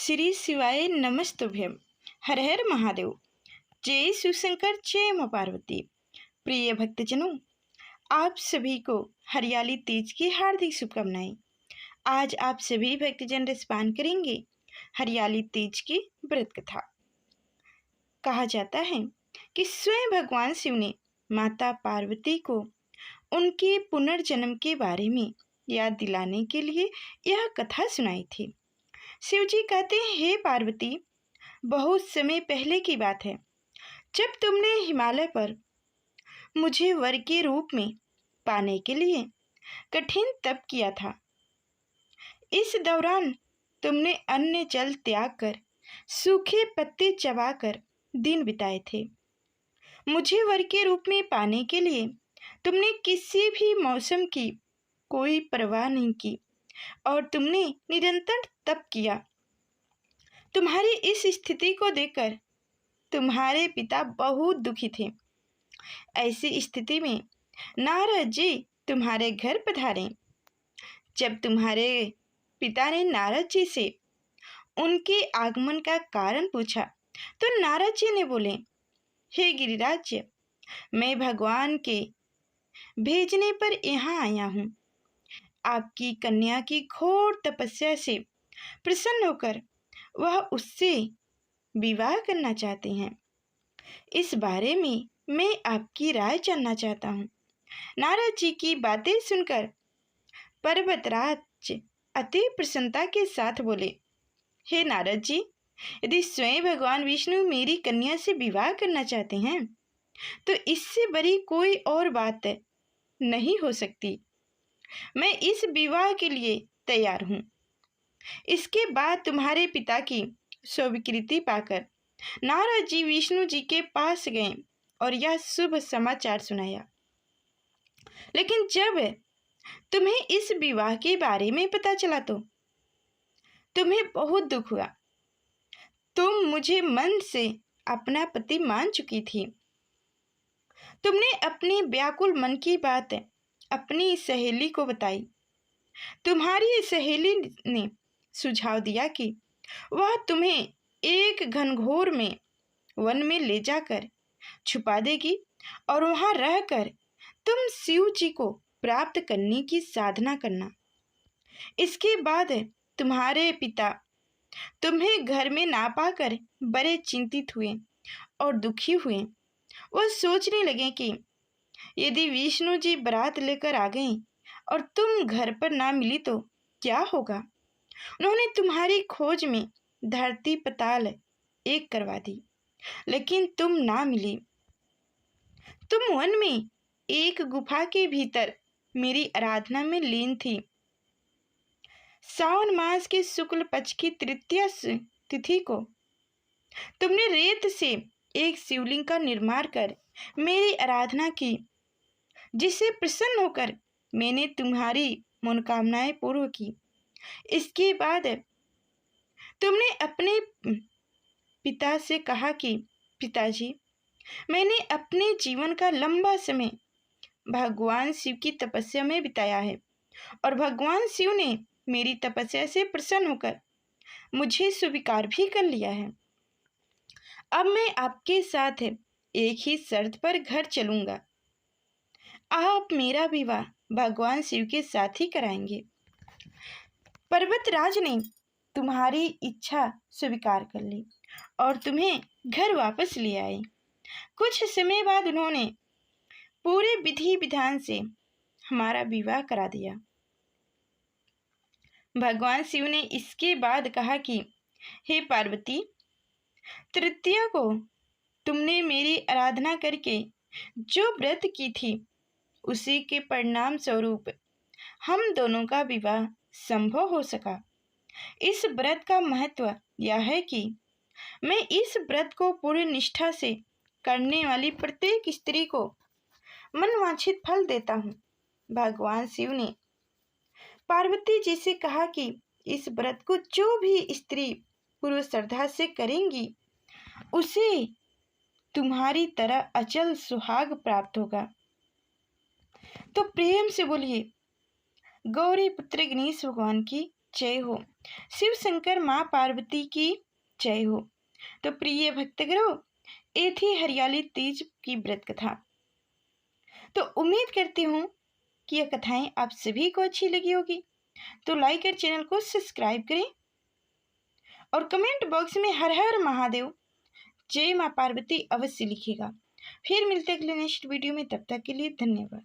श्री शिवाय नमस्तुभ्यम। हर हर महादेव। जय शिवशंकर, जय मां पार्वती। प्रिय भक्तजनों, आप सभी को हरियाली तीज की हार्दिक शुभकामनाएं। आज आप सभी भक्तजन रसपान करेंगे हरियाली तीज की व्रत कथा। कहा जाता है कि स्वयं भगवान शिव ने माता पार्वती को उनके पुनर्जन्म के बारे में याद दिलाने के लिए यह कथा सुनाई थी। शिव जी कहते हैं, हे पार्वती, बहुत समय पहले की बात है जब तुमने हिमालय पर मुझे वर के रूप में पाने के लिए कठिन तप किया था। इस दौरान तुमने अन्न जल त्याग कर सूखे पत्ते चबाकर दिन बिताए थे। मुझे वर के रूप में पाने के लिए तुमने किसी भी मौसम की कोई परवाह नहीं की और तुमने निरंतर तप किया। तुम्हारी इस स्थिति को देखकर तुम्हारे पिता बहुत दुखी थे। ऐसी स्थिति में नारद जी तुम्हारे घर पधारे। जब तुम्हारे पिता ने नारद जी से उनके आगमन का कारण पूछा तो नारद जी ने बोले, हे गिरिराज, मैं भगवान के भेजने पर यहाँ आया हूँ। आपकी कन्या की घोर तपस्या से प्रसन्न होकर वह उससे विवाह करना चाहते हैं। इस बारे में मैं आपकी राय जानना चाहता हूँ। नारद जी की बातें सुनकर पर्वतराज अति प्रसन्नता के साथ बोले, हे नारद जी, यदि स्वयं भगवान विष्णु मेरी कन्या से विवाह करना चाहते हैं तो इससे बड़ी कोई और बात नहीं हो सकती। मैं इस विवाह के लिए तैयार हूँ। इसके बाद तुम्हारे पिता की स्वीकृति पाकर नारद जी विष्णु जी के पास गए और यह शुभ समाचार सुनाया। लेकिन जब तुम्हें इस विवाह के बारे में पता चला तो तुम्हें बहुत दुख हुआ। तुम मुझे मन से अपना पति मान चुकी थी। तुमने अपने व्याकुल मन की बात अपनी सहेली को बताई। तुम्हारी सहेली ने सुझाव दिया कि वह तुम्हें एक घनघोर में वन में ले जाकर छुपा देगी और वहां रहकर तुम शिव जी को प्राप्त करने की साधना करना। इसके बाद तुम्हारे पिता तुम्हें घर में ना पाकर बड़े चिंतित हुए और दुखी हुए। वह सोचने लगे कि यदि विष्णु जी बारात लेकर आ गए और तुम घर पर ना मिली तो क्या होगा। उन्होंने तुम्हारी खोज में धरती पताल एक करवा दी, लेकिन तुम ना मिली। तुम वन में एक गुफा के भीतर मेरी आराधना में लीन थी। सावन मास के शुक्ल पक्ष की तृतीया तिथि को तुमने रेत से एक शिवलिंग का निर्माण कर मेरी आराधना की, जिससे प्रसन्न होकर मैंने तुम्हारी मनोकामनाएं पूर्ण की। इसके बाद तुमने अपने पिता से कहा कि पिताजी, मैंने अपने जीवन का लंबा समय भगवान शिव की तपस्या में बिताया है और भगवान शिव ने मेरी तपस्या से प्रसन्न होकर मुझे स्वीकार भी कर लिया है। अब मैं आपके साथ एक ही शर्त पर घर चलूंगा। आप मेरा विवाह भगवान शिव के साथ ही कराएंगे। पर्वतराज ने तुम्हारी इच्छा स्वीकार कर ली और तुम्हें घर वापस ले आए। कुछ समय बाद उन्होंने पूरे विधि विधान से हमारा विवाह करा दिया। भगवान शिव ने इसके बाद कहा कि हे पार्वती, तृतीया को तुमने मेरी आराधना करके जो व्रत की थी उसी के परिणाम स्वरूप हम दोनों का विवाह संभव हो सका। इस व्रत का महत्व यह है कि मैं इस व्रत को पूरी निष्ठा से करने वाली प्रत्येक स्त्री को मनवांछित फल देता हूँ। भगवान शिव ने पार्वती जी से कहा कि इस व्रत को जो भी स्त्री पूर्व श्रद्धा से करेंगी उसे तुम्हारी तरह अचल सुहाग प्राप्त होगा। तो प्रेम से बोलिए, गौरी पुत्र गणेश भगवान की जय हो। शिव शंकर माँ पार्वती की जय हो। तो प्रिय भक्तगणों, ये थी हरियाली तीज की व्रत कथा। तो उम्मीद करती हूँ कि यह कथाएं आप सभी को अच्छी लगी होगी। तो लाइक कर चैनल को सब्सक्राइब करें और कमेंट बॉक्स में हर हर महादेव जय माँ पार्वती अवश्य लिखिएगा। फिर मिलते अगले नेक्स्ट वीडियो में, तब तक के लिए धन्यवाद।